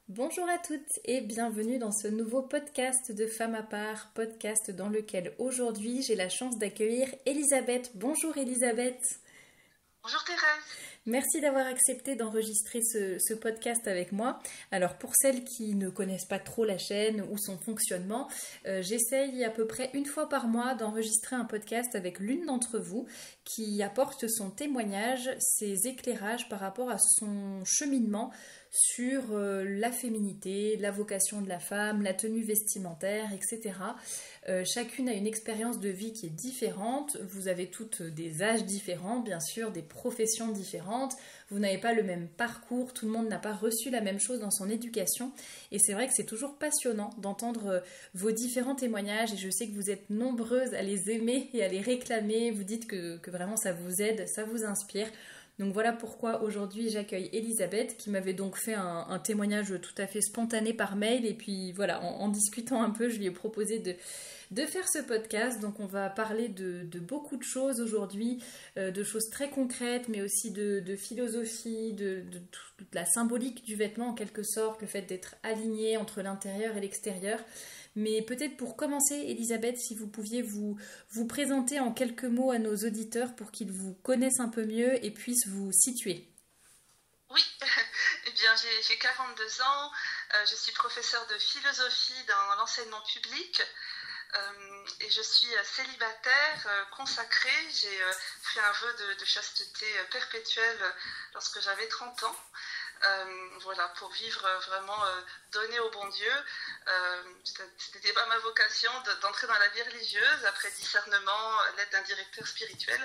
Bonjour à toutes et bienvenue dans ce nouveau podcast de Femmes à part, podcast dans lequel aujourd'hui j'ai la chance d'accueillir Elisabeth. Bonjour Elisabeth. Bonjour Thérèse. Merci d'avoir accepté d'enregistrer ce podcast avec moi. Alors pour celles qui ne connaissent pas trop la chaîne ou son fonctionnement, j'essaye à peu près une fois par mois d'enregistrer un podcast avec l'une d'entre vous qui apporte son témoignage, ses éclairages par rapport à son cheminement sur la féminité, la vocation de la femme, la tenue vestimentaire, etc. Chacune a une expérience de vie qui est différente. Vous avez toutes des âges différents, bien sûr, des professions différentes. Vous n'avez pas le même parcours, tout le monde n'a pas reçu la même chose dans son éducation. Et c'est vrai que c'est toujours passionnant d'entendre vos différents témoignages. Et je sais que vous êtes nombreuses à les aimer et à les réclamer. Vous dites que vraiment ça vous aide, ça vous inspire. Donc voilà pourquoi aujourd'hui j'accueille Elisabeth qui m'avait donc fait un témoignage tout à fait spontané par mail et puis voilà, en discutant un peu, je lui ai proposé de faire ce podcast. Donc on va parler de beaucoup de choses aujourd'hui, de choses très concrètes mais aussi de philosophie, de la symbolique du vêtement en quelque sorte, le fait d'être aligné entre l'intérieur et l'extérieur. Mais peut-être pour commencer, Elisabeth, si vous pouviez vous présenter en quelques mots à nos auditeurs pour qu'ils vous connaissent un peu mieux et puissent vous situer. Oui, eh bien j'ai 42 ans, je suis professeure de philosophie dans l'enseignement public et je suis célibataire, consacrée. J'ai fait un vœu de chasteté perpétuelle lorsque j'avais 30 ans. Voilà, pour vivre vraiment donné au bon Dieu. C'était pas ma vocation d'entrer dans la vie religieuse après discernement à l'aide d'un directeur spirituel,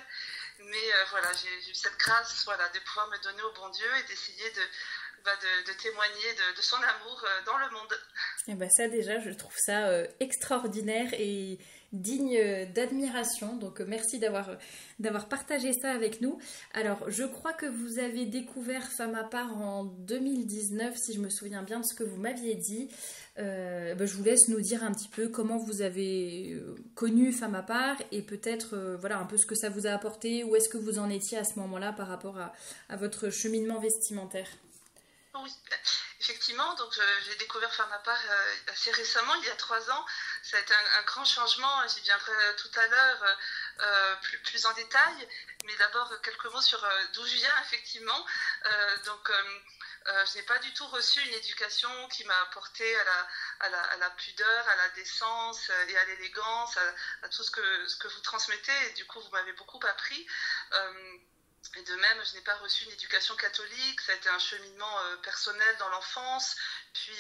mais voilà, j'ai eu cette grâce, voilà, de pouvoir me donner au bon Dieu et d'essayer de témoigner de son amour dans le monde. Et ben ça déjà, je trouve ça extraordinaire et digne d'admiration. Donc merci d'avoir partagé ça avec nous. Alors je crois que vous avez découvert Femme à part en 2019, si je me souviens bien de ce que vous m'aviez dit. Je vous laisse nous dire un petit peu comment vous avez connu Femme à part et peut-être voilà un peu ce que ça vous a apporté, où est-ce que vous en étiez à ce moment-là par rapport à votre cheminement vestimentaire. Oui, effectivement, donc j'ai découvert Femme à part assez récemment, il y a 3 ans. Ça a été un grand changement, j'y viendrai tout à l'heure plus en détail. Mais d'abord, quelques mots sur d'où je viens, effectivement. Je n'ai pas du tout reçu une éducation qui m'a apporté à la pudeur, à la décence et à l'élégance, à tout ce que vous transmettez. Et du coup, vous m'avez beaucoup appris. Et de même, je n'ai pas reçu une éducation catholique, ça a été un cheminement personnel dans l'enfance, puis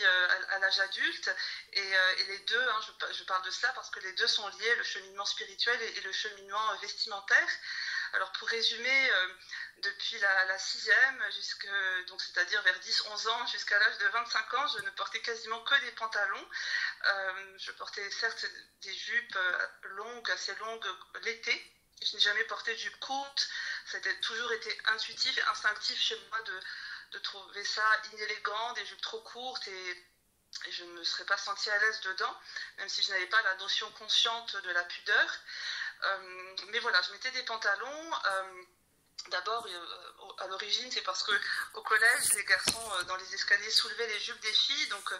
à l'âge adulte. Et les deux, je parle de cela parce que les deux sont liés, le cheminement spirituel et le cheminement vestimentaire. Alors pour résumer, depuis la 6e, c'est-à-dire vers 10-11 ans, jusqu'à l'âge de 25 ans, je ne portais quasiment que des pantalons. Je portais certes des jupes longues, assez longues l'été. Je n'ai jamais porté de jupe courte. Ça a toujours été intuitif et instinctif chez moi de trouver ça inélégant, des jupes trop courtes, et je ne me serais pas sentie à l'aise dedans, même si je n'avais pas la notion consciente de la pudeur. Mais voilà, je mettais des pantalons. D'abord, à l'origine, c'est parce qu'au collège, les garçons dans les escaliers soulevaient les jupes des filles. Donc,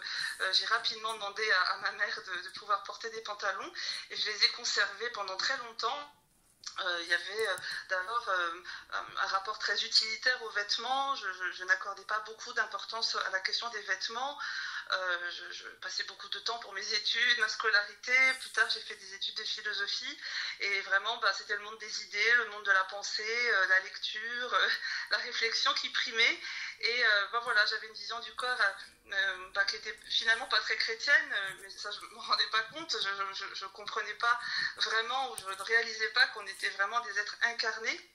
j'ai rapidement demandé à ma mère de pouvoir porter des pantalons. Et je les ai conservés pendant très longtemps. Il y avait d'abord un rapport très utilitaire aux vêtements. Je n'accordais pas beaucoup d'importance à la question des vêtements. Je passais beaucoup de temps pour mes études, ma scolarité. Plus tard, j'ai fait des études de philosophie. Et vraiment, c'était le monde des idées, le monde de la pensée, la lecture, la réflexion qui primait. Et voilà, j'avais une vision du corps qui était finalement pas très chrétienne, mais ça, je ne me rendais pas compte. Je ne comprenais pas vraiment, ou je ne réalisais pas qu'on était vraiment des êtres incarnés.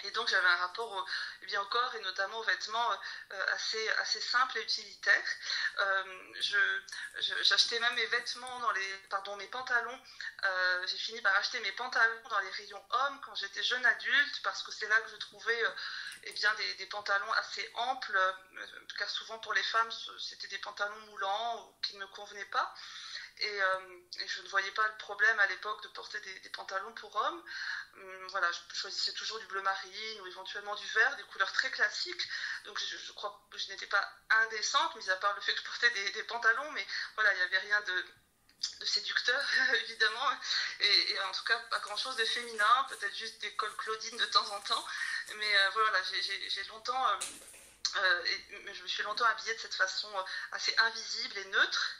Et donc j'avais un rapport au corps et notamment aux vêtements assez simple et utilitaire. J'achetais même mes vêtements mes pantalons. J'ai fini par acheter mes pantalons dans les rayons hommes quand j'étais jeune adulte, parce que c'est là que je trouvais des pantalons assez amples, car souvent pour les femmes c'était des pantalons moulants qui ne me convenaient pas. et je ne voyais pas le problème à l'époque de porter des pantalons pour hommes. Voilà, je choisissais toujours du bleu marine ou éventuellement du vert, des couleurs très classiques. Donc je crois que je n'étais pas indécente, mis à part le fait que je portais des pantalons, mais voilà, il n'y avait rien de séducteur, évidemment, et en tout cas pas grand chose de féminin, peut-être juste des cols Claudine de temps en temps, mais voilà, j'ai longtemps je me suis longtemps habillée de cette façon assez invisible et neutre,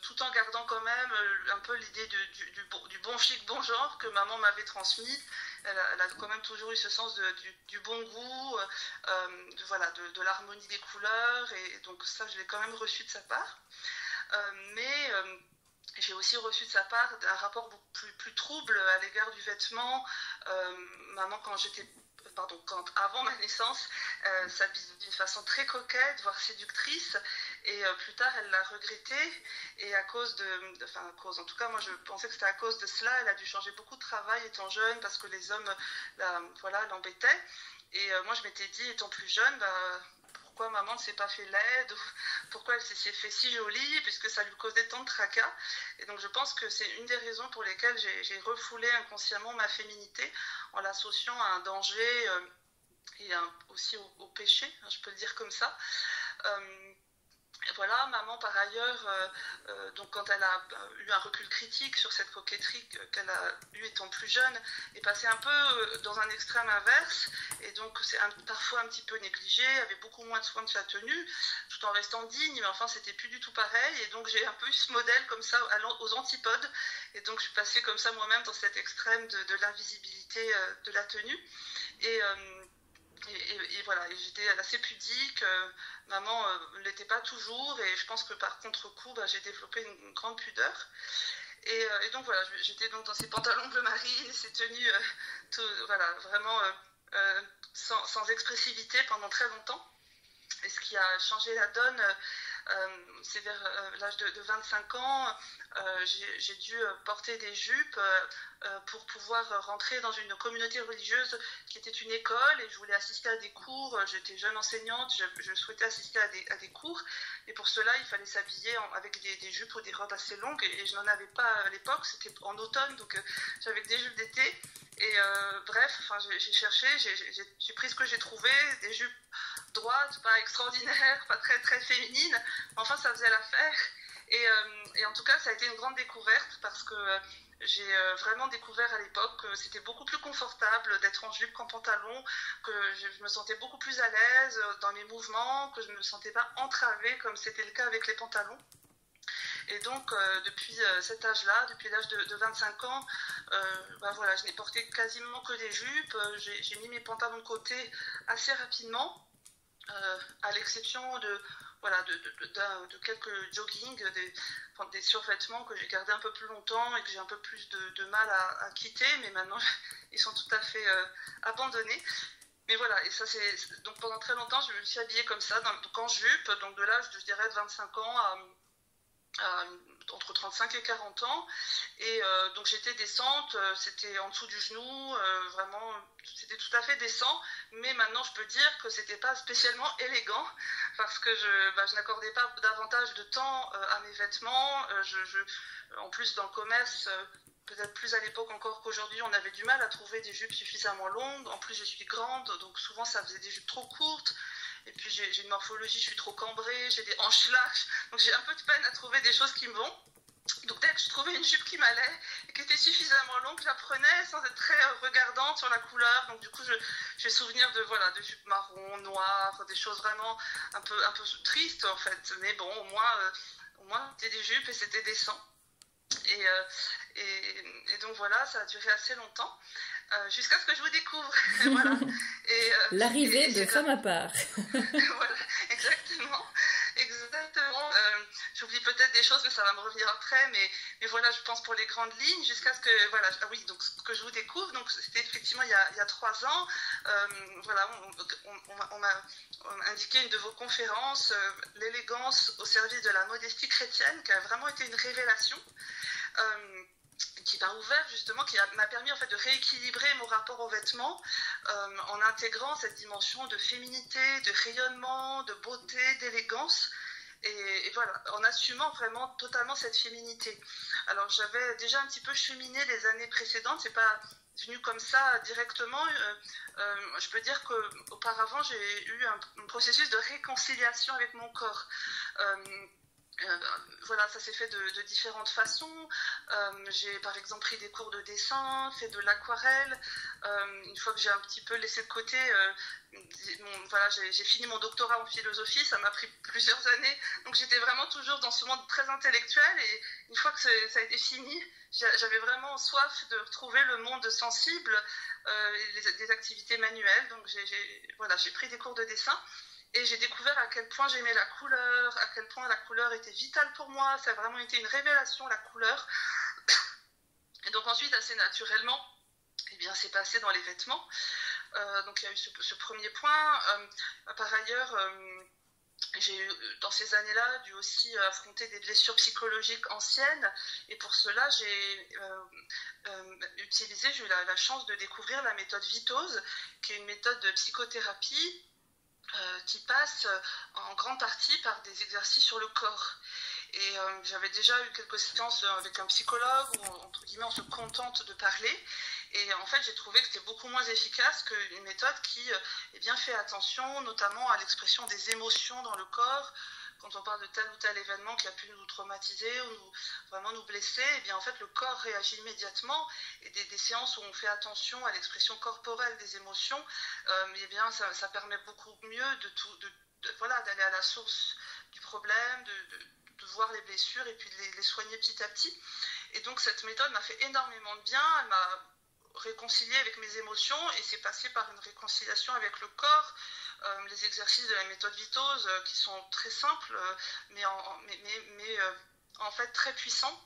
tout en gardant quand même un peu l'idée du bon chic, bon genre que maman m'avait transmis. Elle a quand même toujours eu ce sens du bon goût, voilà, de l'harmonie des couleurs, et donc ça je l'ai quand même reçu de sa part. Mais j'ai aussi reçu de sa part un rapport beaucoup plus trouble à l'égard du vêtement. Maman, avant ma naissance, s'habillait d'une façon très coquette, voire séductrice, et plus tard elle l'a regretté, et en tout cas moi je pensais que c'était à cause de cela. Elle a dû changer beaucoup de travail étant jeune parce que les hommes l'embêtaient, et moi je m'étais dit, étant plus jeune, pourquoi maman ne s'est pas fait laide, pourquoi elle s'est fait si jolie, puisque ça lui causait tant de tracas. Et donc je pense que c'est une des raisons pour lesquelles j'ai refoulé inconsciemment ma féminité, en l'associant à un danger et aussi au péché, je peux le dire comme ça. Voilà, maman par ailleurs, donc quand elle a eu un recul critique sur cette coquetterie qu'elle a eue étant plus jeune, est passée un peu dans un extrême inverse, et donc c'est parfois un petit peu négligé, avait beaucoup moins de soin de sa tenue, tout en restant digne, mais enfin c'était plus du tout pareil, et donc j'ai un peu eu ce modèle comme ça aux antipodes, et donc je suis passée comme ça moi-même dans cet extrême de l'invisibilité de la tenue, et voilà, et j'étais assez pudique, maman ne l'était pas toujours, et je pense que par contre-coup, j'ai développé une grande pudeur. Et donc voilà, j'étais donc dans ces pantalons bleu marine, ces tenues voilà, vraiment sans expressivité pendant très longtemps. Et ce qui a changé la donne, c'est vers l'âge de 25 ans, j'ai dû porter des jupes pour pouvoir rentrer dans une communauté religieuse qui était une école, et je voulais assister à des cours. J'étais jeune enseignante, je souhaitais assister à des cours, et pour cela il fallait s'habiller avec des jupes ou des robes assez longues, et je n'en avais pas à l'époque, c'était en automne, donc j'avais des jupes d'été, et bref, j'ai cherché, j'ai pris ce que j'ai trouvé, des jupes droites, pas extraordinaires, pas très très féminines, enfin ça faisait l'affaire. Et en tout cas ça a été une grande découverte, parce que j'ai vraiment découvert à l'époque que c'était beaucoup plus confortable d'être en jupe qu'en pantalon, que je me sentais beaucoup plus à l'aise dans mes mouvements, que je ne me sentais pas entravée comme c'était le cas avec les pantalons. Et donc depuis cet âge-là, depuis l'âge de 25 ans, voilà, je n'ai porté quasiment que des jupes. J'ai mis mes pantalons de côté assez rapidement, à l'exception de quelques joggings, des survêtements que j'ai gardés un peu plus longtemps et que j'ai un peu plus de mal à quitter, mais maintenant ils sont tout à fait abandonnés. Mais voilà, et ça donc pendant très longtemps je me suis habillée comme ça, donc en jupe, donc de l'âge je dirais de 25 ans à entre 35 et 40 ans, et donc j'étais décente, c'était en dessous du genou, vraiment c'était tout à fait décent, mais maintenant je peux dire que c'était pas spécialement élégant, parce que je n'accordais pas davantage de temps à mes vêtements. En plus dans le commerce, peut-être plus à l'époque encore qu'aujourd'hui, on avait du mal à trouver des jupes suffisamment longues. En plus je suis grande, donc souvent ça faisait des jupes trop courtes. Et puis j'ai une morphologie, je suis trop cambrée, j'ai des hanches lâches, donc j'ai un peu de peine à trouver des choses qui me vont. Donc dès que je trouvais une jupe qui m'allait et qui était suffisamment longue, je la prenais sans être très regardante sur la couleur. Donc du coup, j'ai souvenir de jupes marron, noires, des choses vraiment un peu tristes en fait. Mais bon, au moins c'était des jupes et c'était décent. Et donc voilà, ça a duré assez longtemps. Jusqu'à ce que je vous découvre. Voilà. L'arrivée de Femme à part. Voilà, exactement. J'oublie peut-être des choses, mais ça va me revenir après. Mais voilà, je pense pour les grandes lignes, jusqu'à ce que donc ce que je vous découvre. Donc c'était effectivement il y a 3 ans. Voilà, on m'a indiqué une de vos conférences, l'élégance au service de la modestie chrétienne, qui a vraiment été une révélation. Qui m'a ouvert justement, qui m'a permis en fait de rééquilibrer mon rapport aux vêtements, en intégrant cette dimension de féminité, de rayonnement, de beauté, d'élégance. et voilà, en assumant vraiment totalement cette féminité. Alors j'avais déjà un petit peu cheminé les années précédentes, c'est pas venu comme ça directement. Je peux dire qu'auparavant j'ai eu un processus de réconciliation avec mon corps. Voilà, ça s'est fait de différentes façons. J'ai par exemple pris des cours de dessin, fait de l'aquarelle. Une fois que j'ai un petit peu laissé de côté, voilà, j'ai fini mon doctorat en philosophie, ça m'a pris plusieurs années. Donc j'étais vraiment toujours dans ce monde très intellectuel, et une fois que ça a été fini, j'avais vraiment soif de retrouver le monde sensible, des activités manuelles. Donc voilà, j'ai pris des cours de dessin. Et j'ai découvert à quel point j'aimais la couleur, à quel point la couleur était vitale pour moi. Ça a vraiment été une révélation, la couleur. Et donc ensuite, assez naturellement, eh bien, c'est passé dans les vêtements. Donc il y a eu ce premier point. Par ailleurs, j'ai dans ces années-là dû aussi affronter des blessures psychologiques anciennes. Et pour cela, j'ai eu la chance de découvrir la méthode Vitose, qui est une méthode de psychothérapie qui passe en grande partie par des exercices sur le corps. Et j'avais déjà eu quelques séances avec un psychologue où, entre guillemets, on se contente de parler. Et en fait, j'ai trouvé que c'était beaucoup moins efficace qu'une méthode qui fait attention notamment à l'expression des émotions dans le corps. Quand on parle de tel ou tel événement qui a pu nous traumatiser ou vraiment nous blesser, eh bien en fait le corps réagit immédiatement, et des séances où on fait attention à l'expression corporelle des émotions, eh bien ça permet beaucoup mieux voilà, d'aller à la source du problème, de voir les blessures et puis de les soigner petit à petit. Et donc cette méthode m'a fait énormément de bien, elle m'a réconciliée avec mes émotions, et c'est passé par une réconciliation avec le corps. Les exercices de la méthode Vitose qui sont très simples, mais en fait très puissants.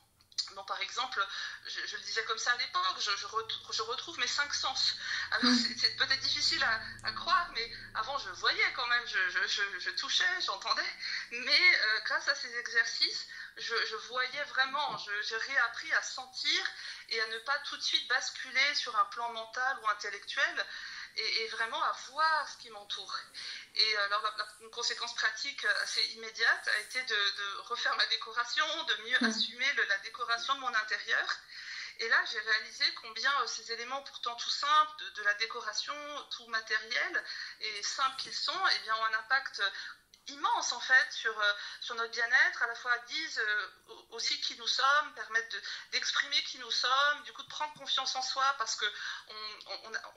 Donc, par exemple, je le disais comme ça à l'époque, je retrouve mes 5 sens. Alors, c'est peut-être difficile à croire, mais avant, je voyais quand même, je touchais, j'entendais. Mais grâce à ces exercices, je voyais vraiment, j'ai réappris à sentir et à ne pas tout de suite basculer sur un plan mental ou intellectuel, et vraiment à voir ce qui m'entoure. Et alors une conséquence pratique assez immédiate a été de refaire ma décoration, de mieux assumer la décoration de mon intérieur. Et là, j'ai réalisé combien ces éléments pourtant tout simples de la décoration, tout matériel et simples qu'ils sont, eh bien, ont un impact immense en fait sur notre bien-être, à la fois disent aussi qui nous sommes, permettent d'exprimer qui nous sommes, du coup de prendre confiance en soi, parce que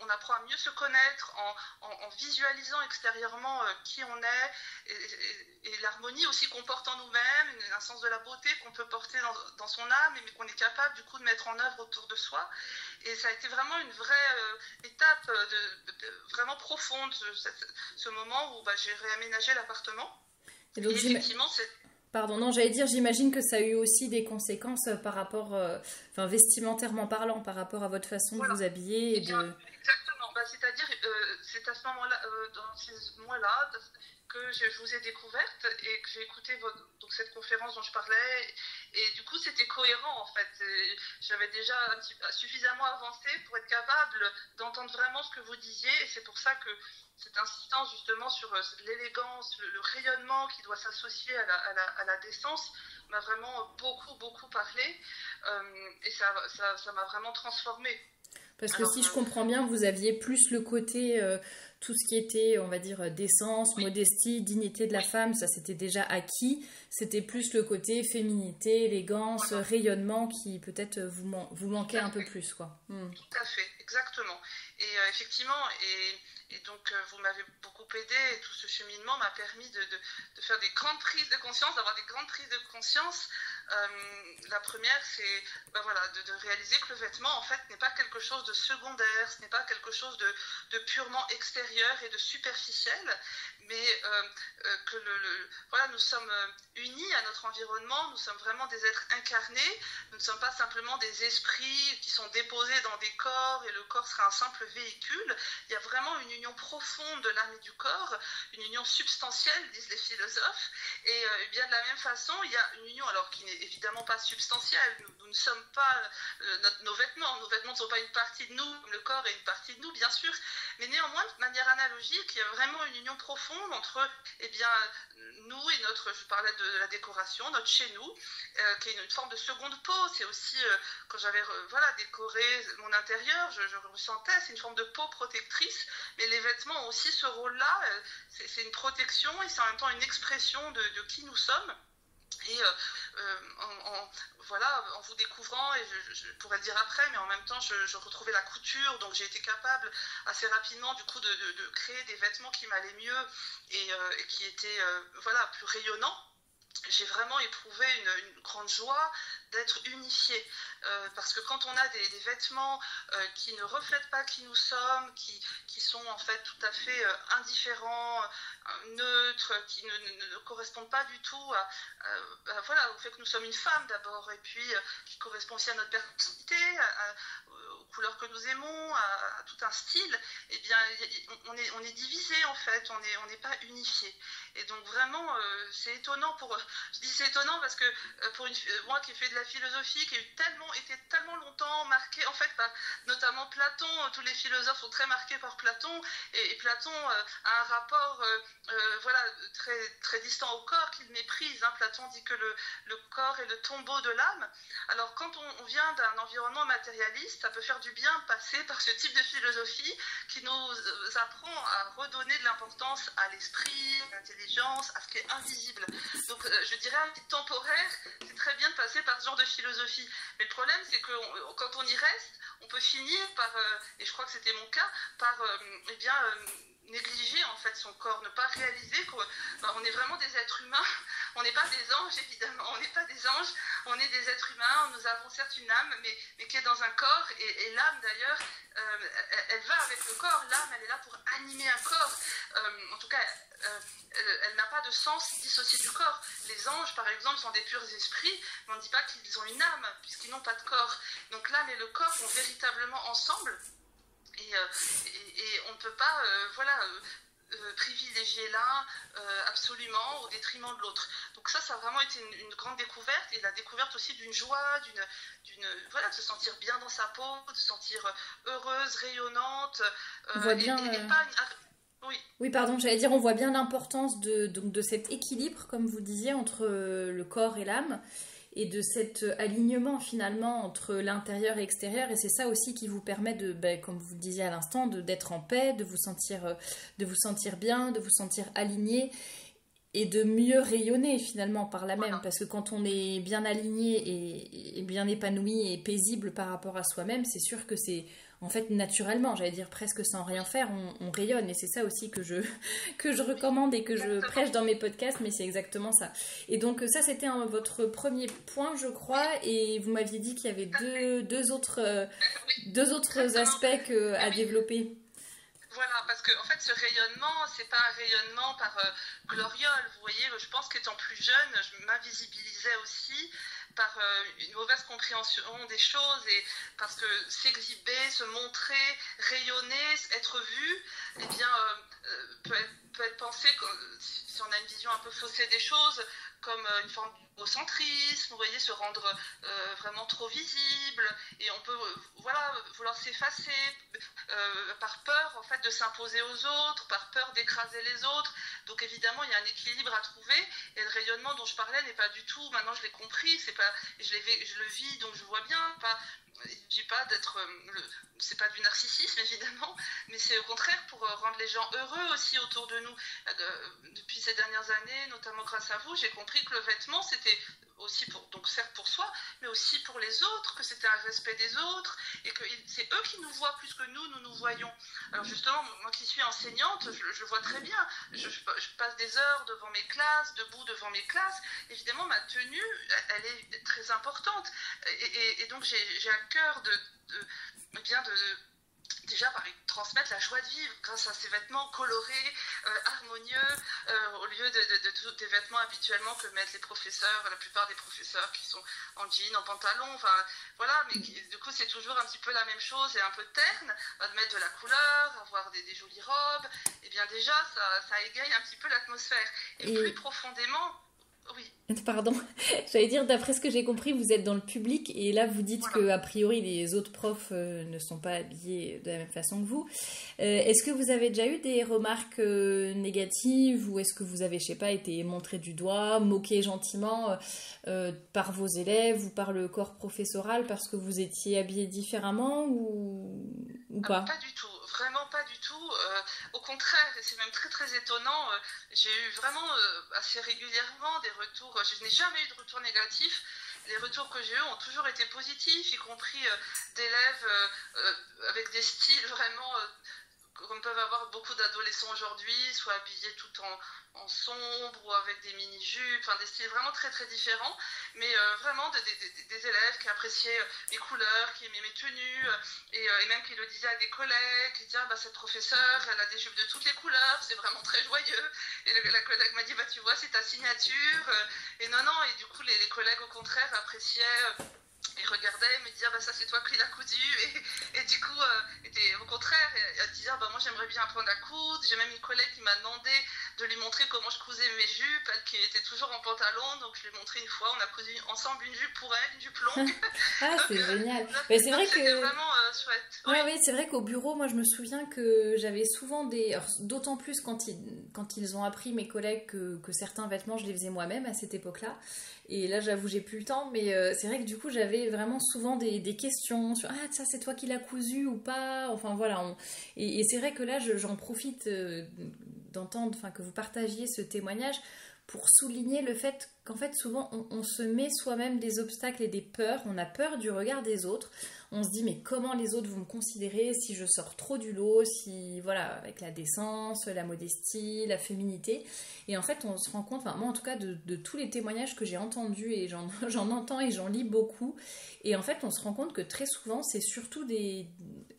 on apprend à mieux se connaître en visualisant extérieurement qui on est, et l'harmonie aussi qu'on porte en nous-mêmes, un sens de la beauté qu'on peut porter dans son âme, mais qu'on est capable du coup de mettre en œuvre autour de soi. Et ça a été vraiment une vraie étape vraiment profonde, ce moment où j'ai réaménagé l'appartement. Et donc, effectivement, c'est... Pardon, non, j'allais dire, j'imagine que ça a eu aussi des conséquences par rapport, vestimentairement parlant, par rapport à votre façon de vous habiller. Exactement, c'est-à-dire, c'est à ce moment-là, dans ces mois-là, que je vous ai découverte et que j'ai écouté donc cette conférence dont je parlais, et du coup c'était cohérent en fait. J'avais déjà suffisamment avancé pour être capable d'entendre vraiment ce que vous disiez, et c'est pour ça que cette insistance justement sur l'élégance, le rayonnement qui doit s'associer à la décence m'a vraiment beaucoup parlé, et ça m'a vraiment transformée. Parce que si je comprends bien, vous aviez plus le côté, tout ce qui était, on va dire, décence, modestie, dignité de la femme, ça c'était déjà acquis. C'était plus le côté féminité, élégance, rayonnement qui peut-être vous manquait un peu plus, quoi. Tout à fait, exactement. Et effectivement, et donc vous m'avez beaucoup aidé, et tout ce cheminement m'a permis de faire des grandes prises de conscience, d'avoir des grandes prises de conscience. La première, c'est de réaliser que le vêtement en fait n'est pas quelque chose de secondaire, ce n'est pas quelque chose de purement extérieur et de superficiel, mais que nous sommes unis à notre environnement, nous sommes vraiment des êtres incarnés, nous ne sommes pas simplement des esprits qui sont déposés dans des corps et le corps sera un simple véhicule. Il y a vraiment une union profonde de l'âme et du corps, une union substantielle, disent les philosophes, et bien de la même façon, il y a une union alors qui n'est évidemment pas substantielle. Nous ne sommes pas nos vêtements ne sont pas une partie de nous, le corps est une partie de nous bien sûr, mais néanmoins de manière analogique, il y a vraiment une union profonde profonde entre nous et je parlais de la décoration, notre chez nous, qui est une forme de seconde peau. C'est aussi, quand j'avais décoré mon intérieur, je ressentais, c'est une forme de peau protectrice, mais les vêtements ont aussi ce rôle-là, c'est une protection et c'est en même temps une expression de qui nous sommes. Et en vous découvrant, et je pourrais le dire après, mais en même temps je retrouvais la couture, donc j'ai été capable assez rapidement du coup de créer des vêtements qui m'allaient mieux et qui étaient plus rayonnants. J'ai vraiment éprouvé une grande joie d'être unifiée, parce que quand on a des vêtements qui ne reflètent pas qui nous sommes, qui sont en fait tout à fait indifférents, neutres, qui ne correspondent pas du tout au fait que nous sommes une femme d'abord, et puis qui correspond aussi à notre personnalité, aux couleurs que nous aimons, à tout un style, eh bien on est divisé en fait, on n'est pas unifié. Et donc vraiment c'est étonnant je dis c'est étonnant parce que pour moi qui ai fait de la philosophie, qui a été tellement longtemps marquée en fait par notamment Platon, tous les philosophes sont très marqués par Platon, et Platon a un rapport très, très distant au corps qu'il méprise. Platon dit que le corps est le tombeau de l'âme. Alors quand on vient d'un environnement matérialiste, ça peut faire du bien de passer par ce type de philosophie qui nous apprend à redonner de l'importance à l'esprit, à l'intelligence, à ce qui est invisible. Donc je dirais un petit temporaire, c'est très bien de passer par ce genre de philosophie. Mais le problème, c'est que quand on y reste, on peut finir par, et je crois que c'était mon cas, par négliger en fait son corps, ne pas réaliser qu'on est vraiment des êtres humains. On n'est pas des anges, évidemment, on n'est pas des anges, on est des êtres humains, nous avons certes une âme, mais qui est dans un corps, et l'âme d'ailleurs, elle va avec le corps, l'âme elle est là pour animer un corps, en tout cas elle n'a pas de sens dissocié du corps. Les anges par exemple sont des purs esprits, mais on ne dit pas qu'ils ont une âme, puisqu'ils n'ont pas de corps. Donc l'âme et le corps vont véritablement ensemble, et on ne peut pas privilégier l'un absolument au détriment de l'autre. Donc ça a vraiment été une grande découverte, et la découverte aussi d'une joie, de se sentir bien dans sa peau, de se sentir heureuse, rayonnante, on voit bien, oui, pardon, j'allais dire, on voit bien l'importance de cet équilibre, comme vous disiez, entre le corps et l'âme, et de cet alignement finalement entre l'intérieur et l'extérieur. Et c'est ça aussi qui vous permet comme vous le disiez à l'instant, d'être en paix, de vous sentir bien, de vous sentir aligné, et de mieux rayonner finalement par là même. Parce que quand on est bien aligné et bien épanoui et paisible par rapport à soi-même, c'est sûr que c'est en fait naturellement, j'allais dire presque sans rien faire, on rayonne. Et c'est ça aussi que je recommande et que je prêche dans mes podcasts, mais c'est exactement ça. Et donc ça c'était votre premier point, je crois, et vous m'aviez dit qu'il y avait deux autres aspects à développer. Voilà, parce que en fait ce rayonnement, c'est pas un rayonnement par gloriole, vous voyez, je pense qu'étant plus jeune, je m'invisibilisais aussi par une mauvaise compréhension des choses, et parce que s'exhiber, se montrer, rayonner, être vu, eh bien peut être pensé, si on a une vision un peu faussée des choses, comme une forme d'égocentrisme, vous voyez, se rendre vraiment trop visible, et on peut vouloir s'effacer par peur en fait de s'imposer aux autres, par peur d'écraser les autres. Donc évidemment il y a un équilibre à trouver, et le rayonnement dont je parlais n'est pas du tout, maintenant je l'ai compris, je le vis, donc je vois bien, je dis pas c'est pas du narcissisme évidemment, mais c'est au contraire pour rendre les gens heureux aussi autour de nous. Depuis ces dernières années, notamment grâce à vous, j'ai compris que le vêtement c'était aussi donc certes pour soi, mais aussi pour les autres, que c'était un respect des autres, et que c'est eux qui nous voient plus que nous voyons. Alors justement, moi qui suis enseignante, je vois très bien, je passe des heures devant mes classes, debout devant mes classes, évidemment ma tenue, elle est très importante, et donc j'ai à cœur déjà par transmettre la joie de vivre grâce à ces vêtements colorés, harmonieux, au lieu de des vêtements habituellement que mettent les professeurs, la plupart des professeurs qui sont en jean, en pantalon, enfin voilà, mais du coup c'est toujours un petit peu la même chose et un peu terne, de mettre de la couleur, avoir des jolies robes, et bien déjà ça égaye un petit peu l'atmosphère. Et plus profondément, Oui. Pardon, j'allais dire, d'après ce que j'ai compris, vous êtes dans le public et là vous dites Voilà. que a priori les autres profs ne sont pas habillés de la même façon que vous. Est-ce que vous avez déjà eu des remarques négatives ou est-ce que vous avez, je sais pas, été montré du doigt, moqué gentiment par vos élèves ou par le corps professoral parce que vous étiez habillés différemment ou pas? Pas du tout, vraiment pas du tout. Au contraire, et c'est même très très étonnant, j'ai eu vraiment assez régulièrement des retours. Je n'ai jamais eu de retour négatif. Les retours que j'ai eus ont toujours été positifs, y compris d'élèves avec des styles vraiment comme peuvent avoir beaucoup d'adolescents aujourd'hui, soit habillés tout en sombre ou avec des mini-jupes, enfin des styles vraiment très très différents, mais vraiment des élèves qui appréciaient mes couleurs, qui aimaient mes tenues, et même qui le disaient à des collègues, qui disaient ah, bah, cette professeure, elle a des jupes de toutes les couleurs, c'est vraiment très joyeux. Et la collègue m'a dit bah tu vois c'est ta signature, et non non, et du coup les collègues au contraire appréciaient. Et regardait, me dire bah ça c'est toi qui l'as cousu et du coup était au contraire elle disait bah moi j'aimerais bien apprendre à coudre. J'ai même une collègue qui m'a demandé de lui montrer comment je cousais mes jupes, elle qui était toujours en pantalon, donc je lui ai montré une fois, on a cousu ensemble une jupe pour elle, une jupe longue. Ah, donc, c'est génial. Mais c'est vrai c'était que vraiment chouette. Oui. ouais, oui, c'est vrai qu'au bureau, moi, je me souviens que j'avais souvent des... alors, d'autant plus quand ils ont appris, mes collègues, que certains vêtements, je les faisais moi-même à cette époque-là. Et là, j'avoue, j'ai plus le temps, mais c'est vrai que du coup, j'avais vraiment souvent des questions sur «Ah, ça, c'est toi qui l'as cousu ou pas?» Enfin, voilà. Et c'est vrai que là, j'en profite d'entendre, enfin, que vous partagiez ce témoignage pour souligner le fait qu'en fait, souvent, on se met soi-même des obstacles et des peurs. On a peur du regard des autres. On se dit mais comment les autres vont me considérer si je sors trop du lot, si voilà, avec la décence, la modestie, la féminité. Et en fait on se rend compte, enfin moi en tout cas de tous les témoignages que j'ai entendus et j'en entends et j'en lis beaucoup, et en fait on se rend compte que très souvent c'est surtout des...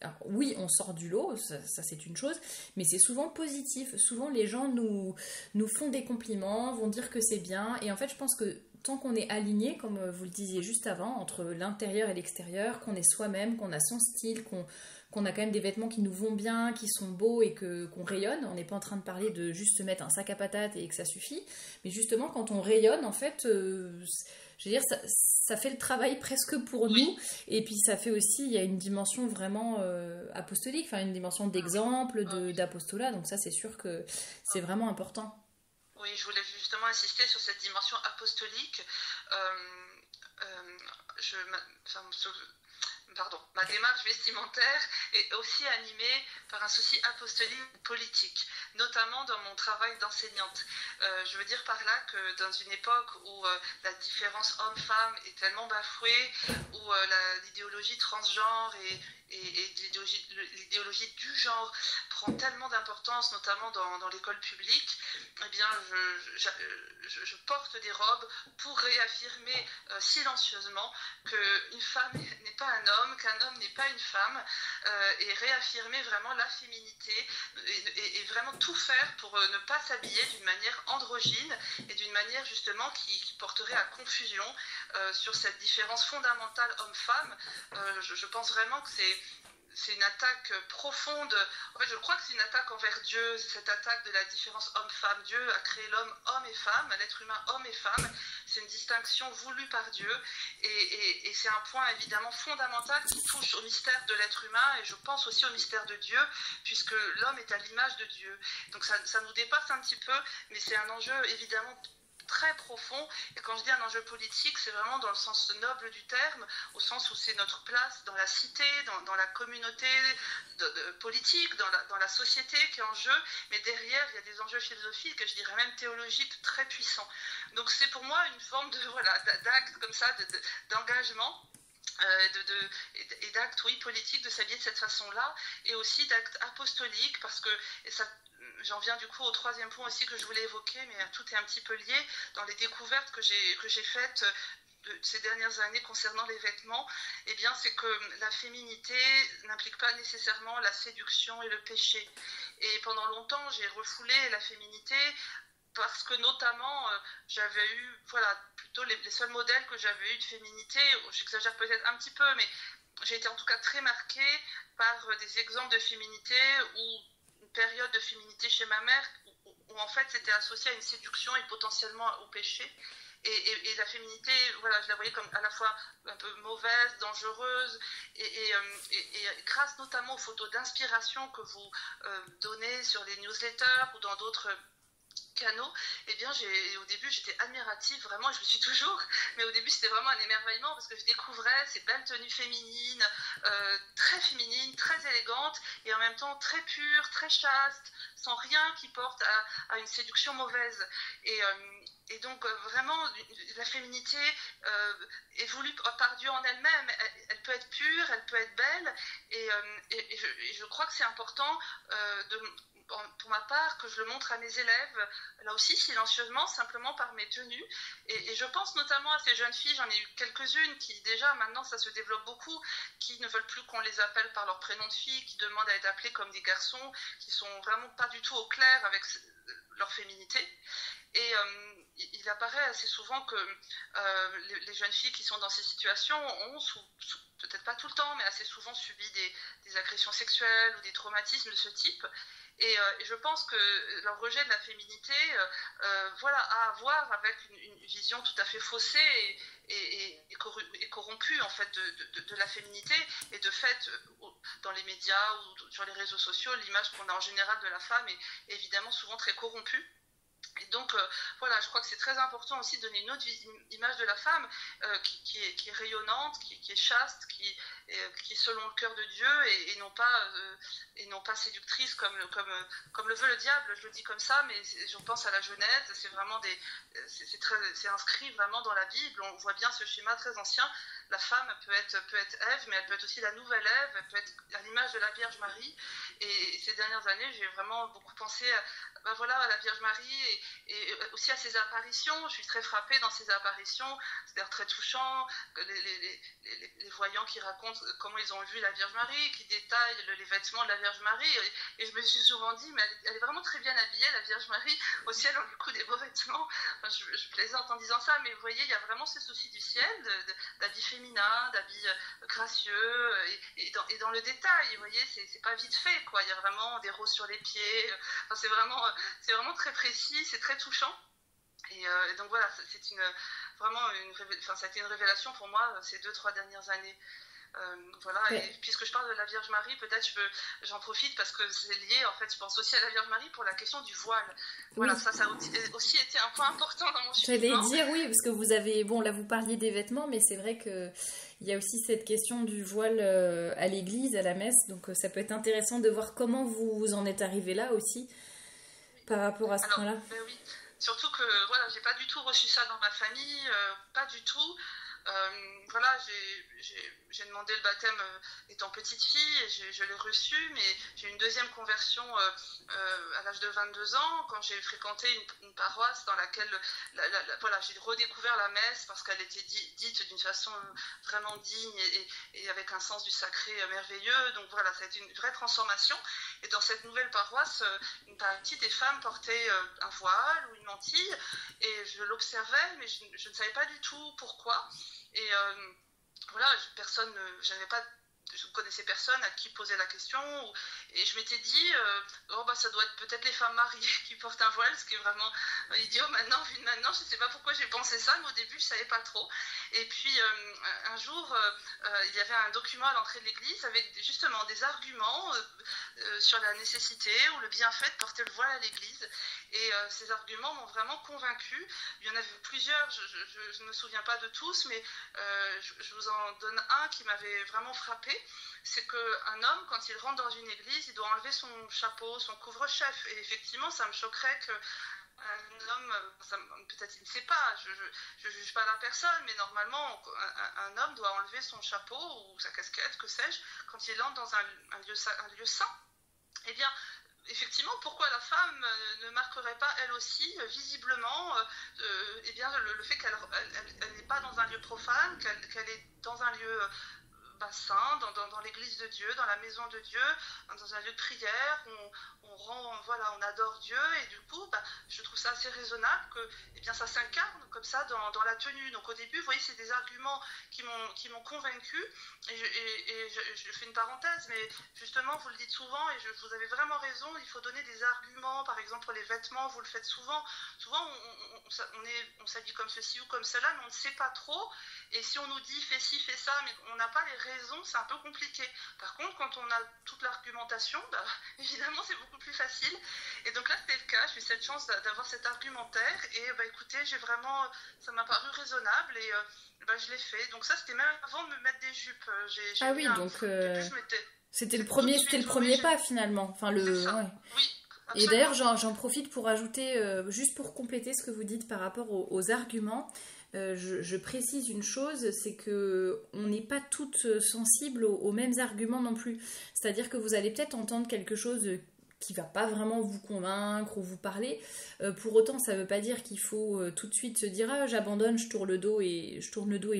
Alors, oui on sort du lot, ça c'est une chose, mais c'est souvent positif, souvent les gens nous font des compliments, vont dire que c'est bien, et en fait je pense que tant qu'on est aligné, comme vous le disiez juste avant, entre l'intérieur et l'extérieur, qu'on est soi-même, qu'on a son style, qu'on a quand même des vêtements qui nous vont bien, qui sont beaux et qu'on rayonne. On n'est pas en train de parler de juste se mettre un sac à patates et que ça suffit. Mais justement, quand on rayonne, en fait, je veux dire, ça fait le travail presque pour nous. Et puis ça fait aussi, il y a une dimension vraiment apostolique, enfin une dimension d'exemple, d'apostolat. Donc ça, c'est sûr que c'est vraiment important. Oui, je voulais justement insister sur cette dimension apostolique. Je, enfin, pardon, ma démarche vestimentaire est aussi animée par un souci apostolique politique, notamment dans mon travail d'enseignante. Je veux dire par là que dans une époque où la différence homme-femme est tellement bafouée, où l'idéologie transgenre et l'idéologie du genre prend tellement d'importance, notamment dans l'école publique, eh bien, je porte des robes pour réaffirmer silencieusement qu'une femme n'est pas un homme, qu'un homme n'est pas une femme, et réaffirmer vraiment la féminité et vraiment tout faire pour ne pas s'habiller d'une manière androgyne et d'une manière justement qui porterait à confusion sur cette différence fondamentale homme-femme. Je pense vraiment que c'est une attaque profonde. En fait, je crois que c'est une attaque envers Dieu, cette attaque de la différence homme-femme. Dieu a créé l'homme homme et femme, l'être humain homme et femme. C'est une distinction voulue par Dieu. Et c'est un point évidemment fondamental qui touche au mystère de l'être humain et je pense aussi au mystère de Dieu, puisque l'homme est à l'image de Dieu. Donc ça nous dépasse un petit peu, mais c'est un enjeu évidemment très profond, et quand je dis un enjeu politique, c'est vraiment dans le sens noble du terme, au sens où c'est notre place dans la cité, dans la communauté politique, dans la société qui est en jeu, mais derrière il y a des enjeux philosophiques et je dirais même théologiques très puissants. Donc c'est pour moi une forme d'acte comme ça, d'engagement. Et d'actes, oui, politiques, de s'habiller de cette façon-là, et aussi d'actes apostoliques, parce que j'en viens du coup au troisième point aussi que je voulais évoquer, mais tout est un petit peu lié, dans les découvertes que j'ai faites ces dernières années concernant les vêtements, eh bien c'est que la féminité n'implique pas nécessairement la séduction et le péché. Et pendant longtemps, j'ai refoulé la féminité parce que notamment j'avais eu, voilà, plutôt les seuls modèles que j'avais eu de féminité, j'exagère peut-être un petit peu, mais j'ai été en tout cas très marquée par des exemples de féminité ou une période de féminité chez ma mère où où en fait c'était associé à une séduction et potentiellement au péché. Et la féminité, voilà, je la voyais comme à la fois un peu mauvaise, dangereuse, et grâce notamment aux photos d'inspiration que vous donnez sur les newsletters ou dans d'autres canaux, eh bien au début j'étais admirative vraiment, et je le suis toujours, mais au début c'était vraiment un émerveillement parce que je découvrais ces belles tenues féminines, très élégantes et en même temps très pures, très chastes, sans rien qui porte à une séduction mauvaise. Et donc vraiment la féminité évolue par Dieu en elle-même, elle peut être pure, elle peut être belle, et je crois que c'est important pour ma part, que je le montre à mes élèves, là aussi silencieusement, simplement par mes tenues. Et je pense notamment à ces jeunes filles, j'en ai eu quelques-unes qui déjà, maintenant ça se développe beaucoup, qui ne veulent plus qu'on les appelle par leur prénom de fille, qui demandent à être appelées comme des garçons, qui sont vraiment pas du tout au clair avec leur féminité. Et il apparaît assez souvent que les jeunes filles qui sont dans ces situations ont, peut-être pas tout le temps, mais assez souvent subi des agressions sexuelles ou des traumatismes de ce type. Et je pense que leur rejet de la féminité a à voir avec une vision tout à fait faussée et corrompue en fait de la féminité. Et de fait, dans les médias ou sur les réseaux sociaux, l'image qu'on a en général de la femme est évidemment souvent très corrompue. Et donc, je crois que c'est très important aussi de donner une autre image de la femme qui est rayonnante, qui est chaste, qui est selon le cœur de Dieu et non pas séductrice comme le veut le diable. Je le dis comme ça, mais je pense à la Genèse, c'est vraiment c'est inscrit vraiment dans la Bible. On voit bien ce schéma très ancien. La femme peut être Ève, mais elle peut être aussi la nouvelle Ève, elle peut être à l'image de la Vierge Marie. Et ces dernières années, j'ai vraiment beaucoup pensé à la Vierge Marie et aussi à ses apparitions. Je suis très frappée dans ses apparitions, c'est d'ailleurs très touchant, les voyants qui racontent comment ils ont vu la Vierge Marie, qui détaillent les vêtements de la Vierge Marie. Et je me suis souvent dit, mais elle est vraiment très bien habillée, la Vierge Marie. Au ciel, on lui coud des beaux vêtements. Enfin, je plaisante en disant ça, mais vous voyez, il y a vraiment ce souci du ciel, d'habits féminins, d'habits gracieux, et dans le détail, vous voyez, c'est pas vite fait, quoi. Il y a vraiment des roses sur les pieds. Enfin, c'est vraiment très précis, c'est très touchant. Et donc voilà, ça a été une révélation pour moi ces 2-3 dernières années. Ouais. Et puisque je parle de la Vierge Marie, peut-être j'en profite parce que c'est lié, en fait, je pense aussi à la Vierge Marie pour la question du voile. Voilà, oui. Ça a aussi été un point important dans mon cheminement. J'allais dire oui, parce que vous avez, là vous parliez des vêtements, mais c'est vrai qu'il y a aussi cette question du voile à l'église, à la messe, donc ça peut être intéressant de voir comment vous en êtes arrivé là aussi, par rapport à ce point-là. Oui. Surtout que j'ai pas du tout reçu ça dans ma famille, pas du tout. J'ai demandé le baptême étant petite fille et je l'ai reçu, mais j'ai eu une deuxième conversion à l'âge de 22 ans quand j'ai fréquenté une paroisse dans laquelle j'ai redécouvert la messe parce qu'elle était dite d'une façon vraiment digne et avec un sens du sacré merveilleux. Donc ça a été une vraie transformation. Et dans cette nouvelle paroisse, une partie des femmes portaient un voile ou une mantille et je l'observais, mais je ne savais pas du tout pourquoi. Et je ne connaissais personne à qui poser la question, et je m'étais dit ça doit être peut-être les femmes mariées qui portent un voile, ce qui est vraiment idiot vu de maintenant, je ne sais pas pourquoi j'ai pensé ça, mais au début je ne savais pas trop. Et puis un jour il y avait un document à l'entrée de l'église avec justement des arguments sur la nécessité ou le bienfait de porter le voile à l'église, et ces arguments m'ont vraiment convaincue. Il y en avait plusieurs, je ne me souviens pas de tous, mais je vous en donne un qui m'avait vraiment frappée. C'est qu'un homme, quand il rentre dans une église, il doit enlever son chapeau, son couvre-chef. Et effectivement, ça me choquerait qu'un homme, peut-être il ne sait pas, je ne juge pas la personne, mais normalement, un homme doit enlever son chapeau ou sa casquette, que sais-je, quand il entre dans un lieu saint. Eh bien, effectivement, pourquoi la femme ne marquerait pas elle aussi visiblement le fait qu'elle n'est pas dans un lieu profane, qu'elle est dans un lieu saint, dans l'église de Dieu, dans la maison de Dieu, dans un lieu de prière, on adore Dieu, et du coup, je trouve ça assez raisonnable que ça s'incarne comme ça dans la tenue. Donc au début, vous voyez, c'est des arguments qui m'ont convaincu, et je fais une parenthèse, mais justement, vous le dites souvent, et vous avez vraiment raison, il faut donner des arguments, par exemple pour les vêtements, vous le faites souvent. Souvent, on s'habille comme ceci ou comme cela, mais on ne sait pas trop, et si on nous dit fais ci, fais ça, mais on n'a pas les raisons, c'est un peu compliqué. Par contre, quand on a toute l'argumentation, évidemment, c'est beaucoup plus facile. Et donc là, c'était le cas. J'ai eu cette chance d'avoir cet argumentaire. Et écoutez, ça m'a paru raisonnable, et je l'ai fait. Donc ça, c'était même avant de me mettre des jupes. C'était le premier pas finalement. Enfin, ouais. Oui. Absolument. Et d'ailleurs, j'en profite pour ajouter, juste pour compléter ce que vous dites par rapport aux arguments. Je précise une chose, c'est que on n'est pas toutes sensibles aux mêmes arguments non plus. C'est-à-dire que vous allez peut-être entendre quelque chose qui va pas vraiment vous convaincre ou vous parler. Pour autant, ça veut pas dire qu'il faut tout de suite se dire j'abandonne, je tourne le dos et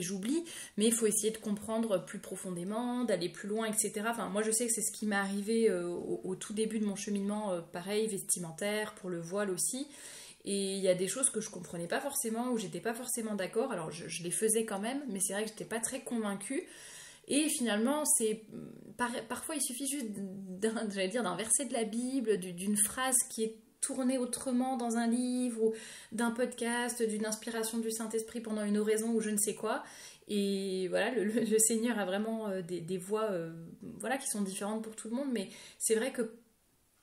j'oublie. Mais il faut essayer de comprendre plus profondément, d'aller plus loin, etc. Enfin, moi, je sais que c'est ce qui m'est arrivé au tout début de mon cheminement, pareil, vestimentaire, pour le voile aussi. Et il y a des choses que je comprenais pas forcément, où j'étais pas forcément d'accord. Alors je les faisais quand même, mais c'est vrai que j'étais pas très convaincue. Et finalement, parfois il suffit juste d'un verset de la Bible, d'une phrase qui est tournée autrement dans un livre, ou d'un podcast, d'une inspiration du Saint-Esprit pendant une oraison ou je ne sais quoi. Et voilà, le Seigneur a vraiment des voies qui sont différentes pour tout le monde, mais c'est vrai que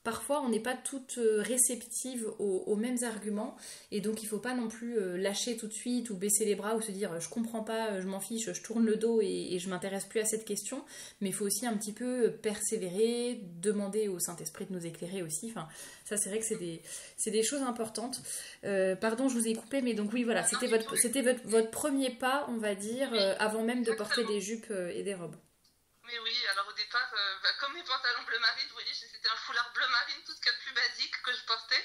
parfois, on n'est pas toutes réceptives aux mêmes arguments, et donc il ne faut pas non plus lâcher tout de suite ou baisser les bras ou se dire je comprends pas, je m'en fiche, je tourne le dos et je m'intéresse plus à cette question. Mais il faut aussi un petit peu persévérer, demander au Saint-Esprit de nous éclairer aussi. Enfin, ça, c'est vrai que c'est des choses importantes. Pardon, je vous ai coupé, mais donc oui, voilà, c'était votre premier pas, on va dire, avant même de porter des jupes et des robes. Mais oui, alors au départ, comme mes pantalons bleu marine, vous voyez, c'était un foulard bleu marine, tout ce qu'il y a de plus basique que je portais.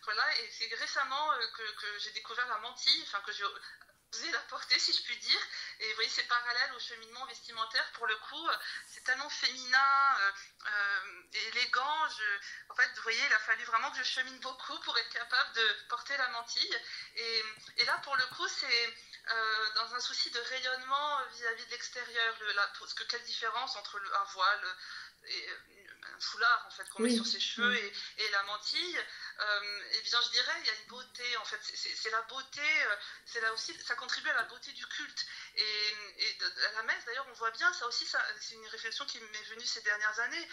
Voilà, et c'est récemment que j'ai découvert la mantille, enfin que j'ai osé la porter, si je puis dire. Et vous voyez, c'est parallèle au cheminement vestimentaire. Pour le coup, c'est tellement féminin et élégant. En fait, vous voyez, il a fallu vraiment que je chemine beaucoup pour être capable de porter la mantille. Et là, pour le coup, c'est dans un souci de rayonnement vis-à-vis de l'extérieur. Parce que quelle différence entre un voile et un foulard en fait qu'on met sur ses cheveux et la mantille. Et bien je dirais il y a une beauté en fait, c'est la beauté, c'est là aussi, ça contribue à la beauté du culte, et à la messe d'ailleurs on voit bien ça aussi, c'est une réflexion qui m'est venue ces dernières années.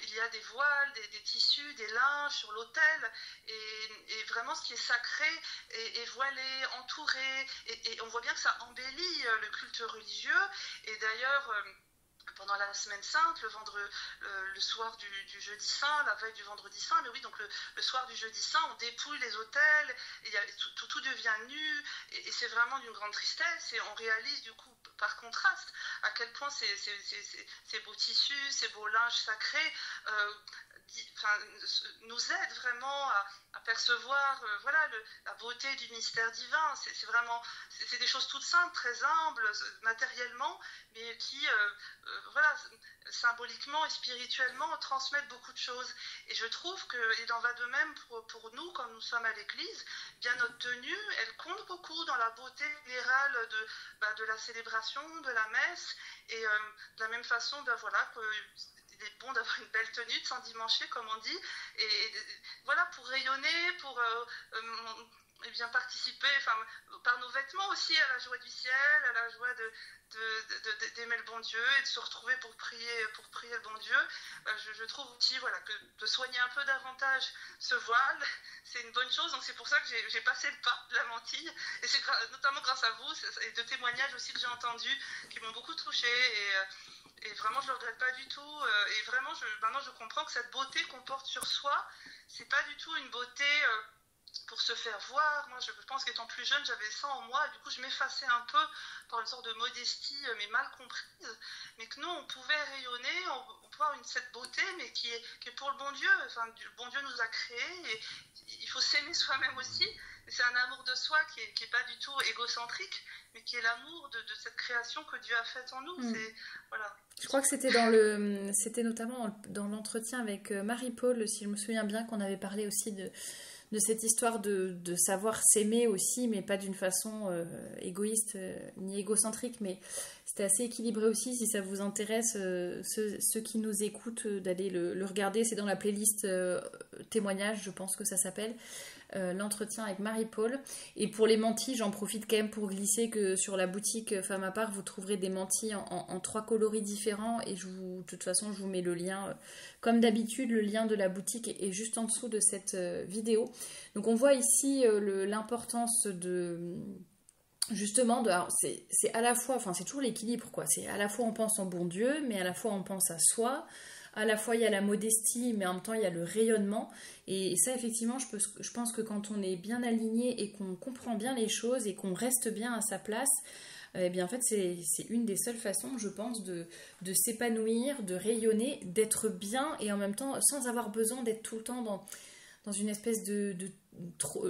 Il y a des voiles, des tissus, des linges sur l'autel, et vraiment ce qui est sacré est voilé, entouré, et on voit bien que ça embellit le culte religieux. Et d'ailleurs pendant la semaine sainte, le soir du jeudi saint, la veille du vendredi saint, mais oui, donc le soir du jeudi saint, on dépouille les autels, et tout devient nu, et c'est vraiment d'une grande tristesse, et on réalise du coup, par contraste, à quel point ces beaux tissus, ces beaux linges sacrés nous aident vraiment à percevoir la beauté du mystère divin. C'est des choses toutes simples, très humbles, matériellement, mais qui, symboliquement et spirituellement, transmettent beaucoup de choses. Et je trouve qu'il en va de même pour nous, quand nous sommes à l'église. Bien, notre tenue, elle compte beaucoup dans la beauté générale de la célébration, de la messe, et de la même façon, il est bon d'avoir une belle tenue, de s'endimancher, comme on dit, et voilà, pour rayonner, pour participer, par nos vêtements aussi, à la joie du ciel, à la joie d'aimer le bon Dieu et de se retrouver pour prier le bon Dieu. Je trouve aussi que de soigner un peu davantage ce voile, c'est une bonne chose. Donc c'est pour ça que j'ai passé le pas de la mantille, et c'est notamment grâce à vous et de témoignages aussi que j'ai entendus qui m'ont beaucoup touchée, et vraiment je ne le regrette pas du tout. Et vraiment maintenant je comprends que cette beauté qu'on porte sur soi, c'est pas du tout une beauté pour se faire voir. Moi, je pense qu'étant plus jeune, j'avais ça en moi, et du coup, je m'effaçais un peu par une sorte de modestie, mais mal comprise. Mais que nous, on pouvait rayonner, on pouvait avoir cette beauté, mais qui est pour le bon Dieu. Enfin, le bon Dieu nous a créés, et il faut s'aimer soi-même aussi. Et c'est un amour de soi qui est pas du tout égocentrique, mais qui est l'amour de cette création que Dieu a faite en nous. C'est, voilà. Je crois que c'était notamment dans l'entretien avec Marie-Paul, si je me souviens bien, qu'on avait parlé aussi de cette histoire de savoir s'aimer aussi, mais pas d'une façon égoïste ni égocentrique, mais c'était assez équilibré aussi. Si ça vous intéresse, ceux qui nous écoutent, d'aller le regarder. C'est dans la playlist témoignage, je pense que ça s'appelle. L'entretien avec Marie-Paul. Et pour les mantis, j'en profite quand même pour glisser que sur la boutique Femme à part, vous trouverez des mantis en 3 coloris différents, et de toute façon je vous mets le lien, comme d'habitude, le lien de la boutique est juste en dessous de cette vidéo. Donc on voit ici l'importance de... Justement, c'est à la fois, enfin c'est toujours l'équilibre, quoi. C'est à la fois on pense en bon Dieu, mais à la fois on pense à soi. À la fois il y a la modestie, mais en même temps il y a le rayonnement. Et ça, effectivement, je pense que quand on est bien aligné et qu'on comprend bien les choses et qu'on reste bien à sa place, eh bien en fait c'est une des seules façons, je pense, de s'épanouir, de rayonner, d'être bien, et en même temps sans avoir besoin d'être tout le temps dans une espèce de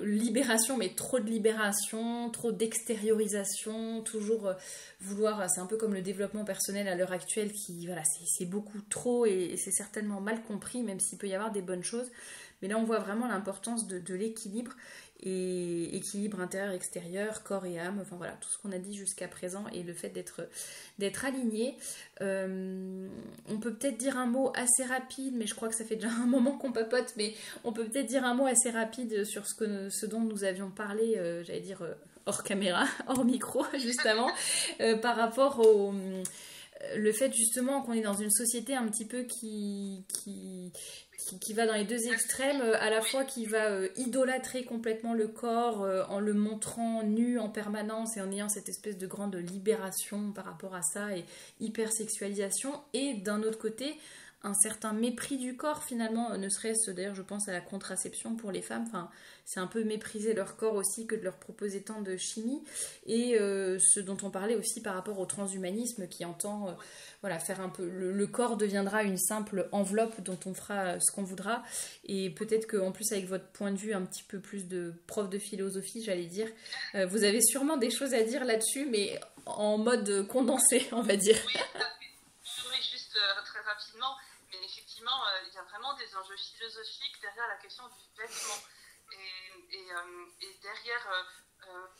libération, mais trop de libération, trop d'extériorisation, toujours vouloir, c'est un peu comme le développement personnel à l'heure actuelle qui, voilà, c'est beaucoup trop, et c'est certainement mal compris, même s'il peut y avoir des bonnes choses. Mais là, on voit vraiment l'importance de l'équilibre, et équilibre intérieur-extérieur, corps et âme, enfin voilà, tout ce qu'on a dit jusqu'à présent, et le fait d'être aligné. On peut peut-être dire un mot assez rapide, mais je crois que ça fait déjà un moment qu'on papote, mais on peut peut-être dire un mot assez rapide sur ce dont nous avions parlé, j'allais dire hors caméra, hors micro, juste avant, par rapport le fait justement qu'on est dans une société un petit peu qui va dans les deux extrêmes, à la fois qui va idolâtrer complètement le corps en le montrant nu en permanence et en ayant cette espèce de grande libération par rapport à ça et hypersexualisation, et d'un autre côté un certain mépris du corps finalement, ne serait-ce, d'ailleurs je pense à la contraception pour les femmes, enfin, c'est un peu mépriser leur corps aussi que de leur proposer tant de chimie, et ce dont on parlait aussi par rapport au transhumanisme qui entend voilà, faire un peu, le corps deviendra une simple enveloppe dont on fera ce qu'on voudra, et peut-être qu'en plus avec votre point de vue un petit peu plus de prof de philosophie, j'allais dire, vous avez sûrement des choses à dire là-dessus, mais en mode condensé, on va dire. Oui, juste très rapidement, mais effectivement, il y a vraiment des enjeux philosophiques derrière la question du vêtement. Et derrière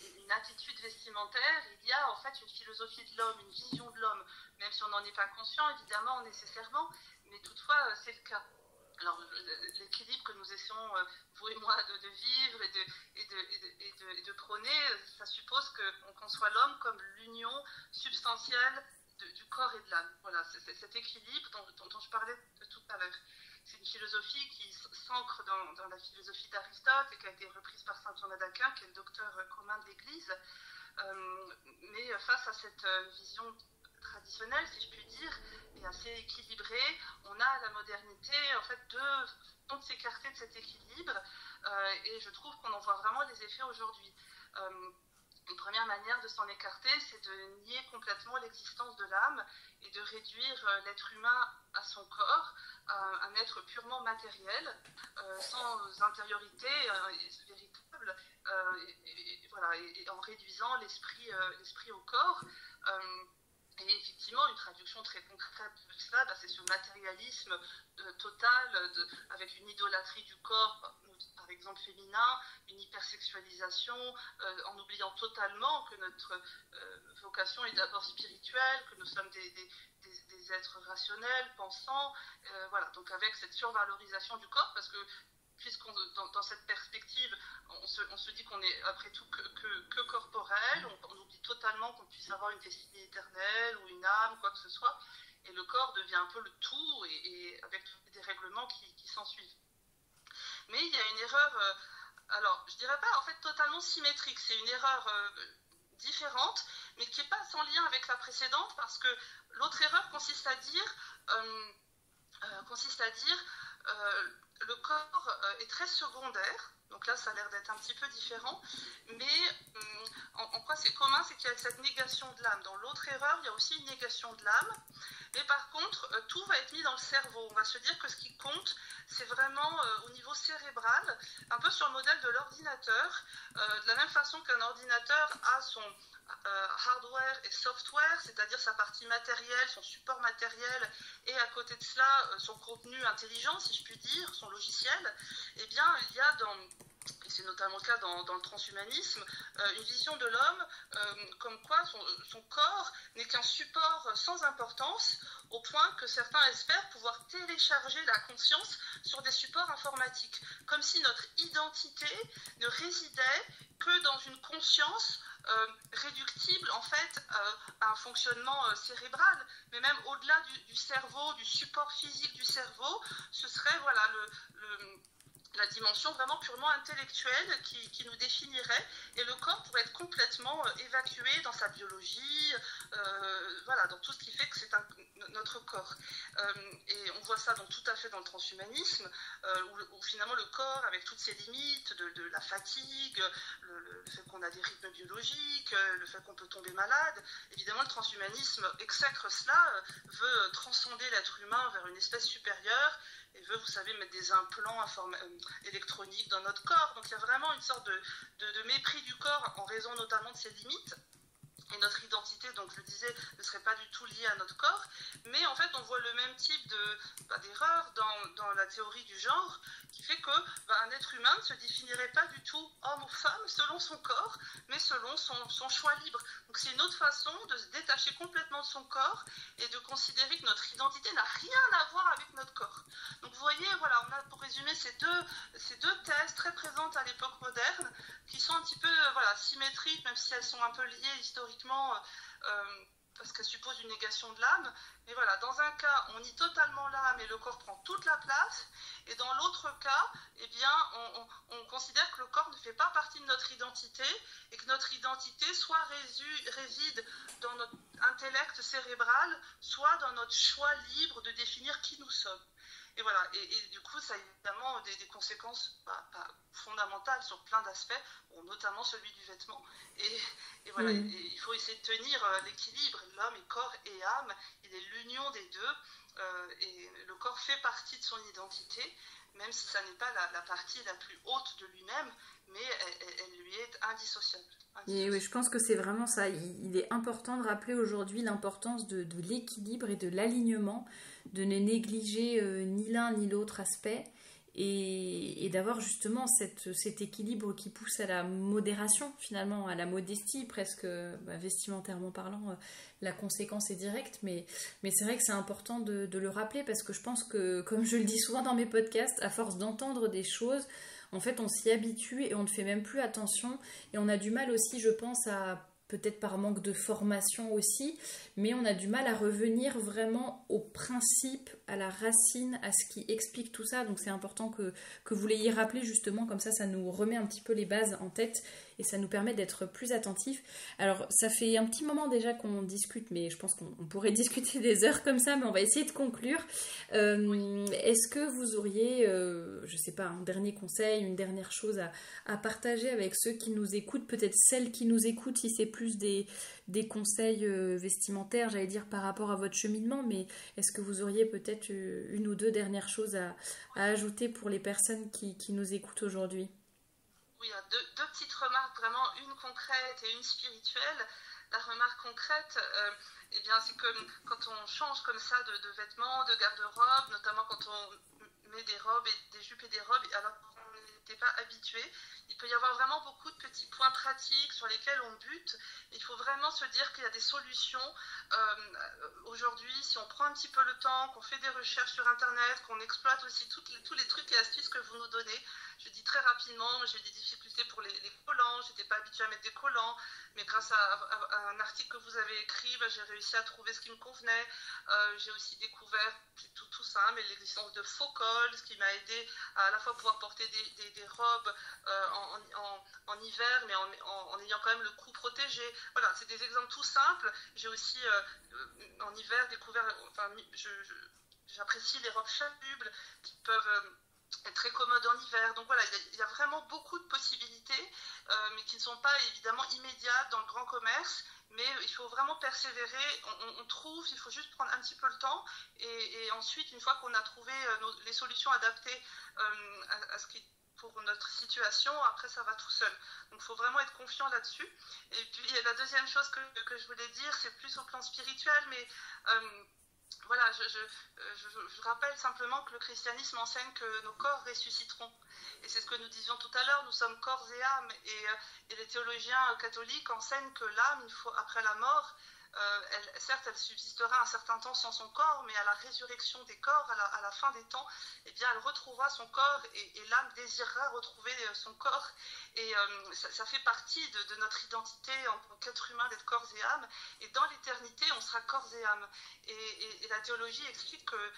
une attitude vestimentaire, il y a en fait une philosophie de l'homme, une vision de l'homme, même si on n'en est pas conscient, évidemment, nécessairement, mais toutefois, c'est le cas. Alors, l'équilibre que nous essayons, vous et moi, de vivre et de prôner, ça suppose qu'on conçoit l'homme comme l'union substantielle du corps et de l'âme. Voilà, c'est cet équilibre dont je parlais tout à l'heure. C'est une philosophie qui s'ancre dans la philosophie d'Aristote et qui a été reprise par saint Thomas d'Aquin, qui est le docteur commun de l'Église. Mais face à cette vision traditionnelle, si je puis dire, et assez équilibrée, on a à la modernité en fait de s'écarter de cet équilibre, et je trouve qu'on en voit vraiment les effets aujourd'hui. Une première manière de s'en écarter, c'est de nier complètement l'existence de l'âme et de réduire l'être humain à son corps, à un être purement matériel, sans intériorité véritable, et en réduisant l'esprit au corps. Et effectivement, une traduction très concrète de cela, c'est ce matérialisme total, avec une idolâtrie du corps, par exemple féminin, une hypersexualisation, en oubliant totalement que notre vocation est d'abord spirituelle, que nous sommes des êtres rationnels, pensants, voilà, donc avec cette survalorisation du corps, parce que puisqu'on dans cette perspective, on se dit qu'on est après tout que corporel, on oublie totalement qu'on puisse avoir une destinée éternelle ou une âme, quoi que ce soit, et le corps devient un peu le tout, et avec des règlements qui s'en suivent. Mais il y a une erreur, alors je dirais pas en fait totalement symétrique, c'est une erreur différente, mais qui n'est pas sans lien avec la précédente, parce que l'autre erreur consiste à dire le corps est très secondaire Donc là, ça a l'air d'être un petit peu différent. Mais en quoi c'est commun, c'est qu'il y a cette négation de l'âme. Dans l'autre erreur, il y a aussi une négation de l'âme. Mais par contre, tout va être mis dans le cerveau. On va se dire que ce qui compte, c'est vraiment au niveau cérébral, un peu sur le modèle de l'ordinateur. De la même façon qu'un ordinateur a son hardware et software, c'est-à-dire sa partie matérielle, son support matériel, et à côté de cela, son contenu intelligent, si je puis dire, son logiciel, eh bien, il y a et c'est notamment le cas dans le transhumanisme, une vision de l'homme comme quoi son corps n'est qu'un support sans importance, au point que certains espèrent pouvoir télécharger la conscience sur des supports informatiques, comme si notre identité ne résidait que dans une conscience réductible en fait à un fonctionnement cérébral, mais même au-delà du cerveau, du support physique du cerveau, ce serait voilà la dimension vraiment purement intellectuelle qui nous définirait, et le corps pourrait être complètement évacué dans sa biologie, voilà, dans tout ce qui fait que c'est notre corps. Et on voit ça donc tout à fait dans le transhumanisme, où finalement le corps, avec toutes ses limites, de la fatigue, le fait qu'on a des rythmes biologiques, le fait qu'on peut tomber malade, évidemment le transhumanisme exècre cela, veut transcender l'être humain vers une espèce supérieure, et veut, vous savez, mettre des implants électroniques dans notre corps. Donc il y a vraiment une sorte de mépris du corps en raison notamment de ses limites. Et notre identité, donc je le disais, ne serait pas du tout liée à notre corps. Mais en fait, on voit le même type d'erreur dans la théorie du genre, qui fait qu'un être humain ne se définirait pas du tout homme ou femme selon son corps, mais selon son choix libre. Donc c'est une autre façon de se détacher complètement de son corps et de considérer que notre identité n'a rien à voir avec notre corps. Donc vous voyez, voilà, on a pour résumer ces deux thèses très présentes à l'époque moderne, qui sont un petit peu symétriques, même si elles sont un peu liées historiquement, parce qu'elles supposent une négation de l'âme. Mais voilà, dans un cas, on nie totalement l'âme et le corps prend toute la place, et dans l'autre cas, eh bien, on considère que le corps ne fait pas partie de notre identité, et que notre identité soit réside dans notre intellect cérébral, soit dans notre choix libre de définir qui nous sommes. Et voilà, et du coup, ça a évidemment des conséquences fondamentales sur plein d'aspects, notamment celui du vêtement. Et voilà, et il faut essayer de tenir l'équilibre. L'homme est corps et âme, il est l'union des deux, et le corps fait partie de son identité, même si ça n'est pas la partie la plus haute de lui-même, mais elle lui est indissociable. Et oui, je pense que c'est vraiment ça. Il est important de rappeler aujourd'hui l'importance de l'équilibre et de l'alignement, de ne négliger ni l'un ni l'autre aspect, et d'avoir justement cet équilibre qui pousse à la modération, finalement, à la modestie, presque vestimentairement parlant. La conséquence est directe, mais c'est vrai que c'est important de le rappeler, parce que je pense que, comme je le dis souvent dans mes podcasts, à force d'entendre des choses, en fait, on s'y habitue et on ne fait même plus attention. Et on a du mal aussi, je pense, peut-être par manque de formation aussi, mais on a du mal à revenir vraiment au principe, à la racine, à ce qui explique tout ça. Donc c'est important que vous l'ayez rappelé, justement, comme ça nous remet un petit peu les bases en tête et ça nous permet d'être plus attentifs. Alors ça fait un petit moment déjà qu'on discute, mais je pense qu'on pourrait discuter des heures comme ça, mais on va essayer de conclure. Est-ce que vous auriez, je sais pas, un dernier conseil, une dernière chose à partager avec ceux qui nous écoutent, peut-être celles qui nous écoutent, si c'est plus des conseils vestimentaires, j'allais dire, par rapport à votre cheminement, mais est-ce que vous auriez peut-être une ou deux dernières choses à ajouter pour les personnes qui nous écoutent aujourd'hui? Oui, il y a deux petites remarques, vraiment une concrète et une spirituelle. La remarque concrète, eh bien, c'est que quand on change comme ça de vêtements, de garde-robe, notamment quand on met des robes et des jupes et des robes, alors qu'on n'était pas habitué, il peut y avoir vraiment beaucoup de petits points pratiques sur lesquels on bute. Il faut vraiment se dire qu'il y a des solutions. Aujourd'hui, si on prend un petit peu le temps, qu'on fait des recherches sur Internet, qu'on exploite aussi tous les trucs et astuces que vous nous donnez. Je dis très rapidement, j'ai eu des difficultés pour les collants, je n'étais pas habituée à mettre des collants, mais grâce à un article que vous avez écrit, j'ai réussi à trouver ce qui me convenait. J'ai aussi découvert, c'est tout simple, l'existence de faux cols, ce qui m'a aidé à la fois pouvoir porter des robes en hiver, mais en ayant quand même le cou protégé. Voilà, c'est des exemples tout simples. J'ai aussi, en hiver, découvert, j'apprécie les robes chasubles qui peuvent est très commode en hiver. Donc voilà, il y a vraiment beaucoup de possibilités, mais qui ne sont pas évidemment immédiates dans le grand commerce. Mais il faut vraiment persévérer, on trouve, il faut juste prendre un petit peu le temps, et ensuite, une fois qu'on a trouvé les solutions adaptées à ce qui pour notre situation, après ça va tout seul. Donc il faut vraiment être confiant là-dessus. Et puis la deuxième chose que je voulais dire, c'est plus au plan spirituel, mais voilà, je rappelle simplement que le christianisme enseigne que nos corps ressusciteront. Et c'est ce que nous disions tout à l'heure, nous sommes corps et âme. Et les théologiens catholiques enseignent que l'âme, après la mort, certes, elle subsistera un certain temps sans son corps, mais à la résurrection des corps, à la fin des temps, eh bien, elle retrouvera son corps et l'âme désirera retrouver son corps. Et ça fait partie de notre identité en tant qu'être humain d'être corps et âme. Et dans l'éternité, on sera corps et âme. Et la théologie explique que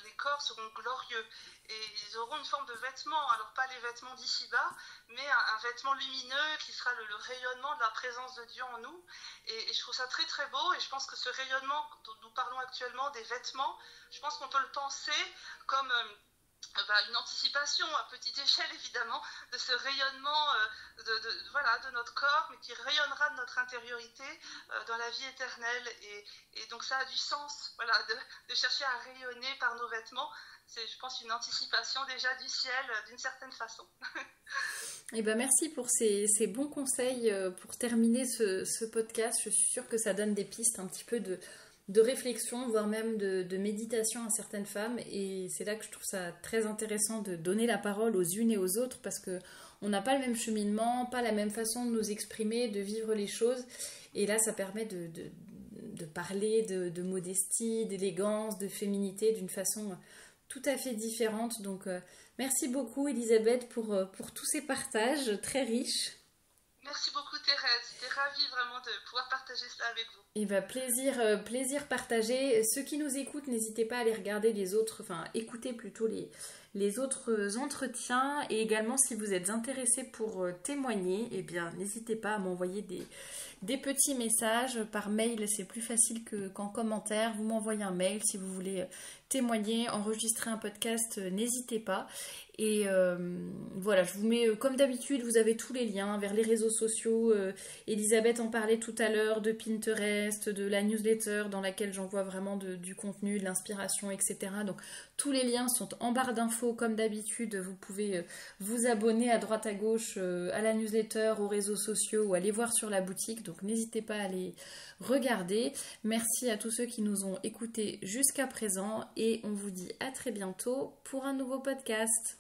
les corps seront glorieux. Et ils auront une forme de vêtement, alors pas les vêtements d'ici-bas, mais un vêtement lumineux qui sera le rayonnement de la présence de Dieu en nous. Et je trouve ça très très beau, et je pense que ce rayonnement dont nous parlons actuellement des vêtements, je pense qu'on peut le penser comme une anticipation à petite échelle évidemment de ce rayonnement de notre corps, mais qui rayonnera de notre intériorité dans la vie éternelle. Et donc ça a du sens, voilà, de chercher à rayonner par nos vêtements. C'est, je pense, une anticipation déjà du ciel d'une certaine façon. Eh ben merci pour ces bons conseils pour terminer ce podcast. Je suis sûre que ça donne des pistes un petit peu de réflexion, voire même de méditation à certaines femmes. Et c'est là que je trouve ça très intéressant de donner la parole aux unes et aux autres, parce qu'on n'a pas le même cheminement, pas la même façon de nous exprimer, de vivre les choses. Et là, ça permet de parler de modestie, d'élégance, de féminité d'une façon tout à fait différente. Donc merci beaucoup Elisabeth pour tous ces partages très riches. Merci beaucoup Thérèse, j'étais ravie vraiment de pouvoir partager cela avec vous. Et bah plaisir partagé. Ceux qui nous écoutent, n'hésitez pas à aller regarder écouter plutôt les autres entretiens. Et également, si vous êtes intéressés pour témoigner, eh bien n'hésitez pas à m'envoyer des petits messages par mail. C'est plus facile qu'en commentaire. Vous m'envoyez un mail si vous voulez témoigner, enregistrer un podcast, n'hésitez pas. Et voilà, je vous mets, comme d'habitude, vous avez tous les liens vers les réseaux sociaux. Elisabeth en parlait tout à l'heure, de Pinterest, de la newsletter dans laquelle j'envoie vraiment du contenu, de l'inspiration, etc. Donc tous les liens sont en barre d'infos comme d'habitude. Vous pouvez vous abonner à droite à gauche à la newsletter, aux réseaux sociaux, ou aller voir sur la boutique. Donc n'hésitez pas à aller regarder. Merci à tous ceux qui nous ont écoutés jusqu'à présent, et on vous dit à très bientôt pour un nouveau podcast.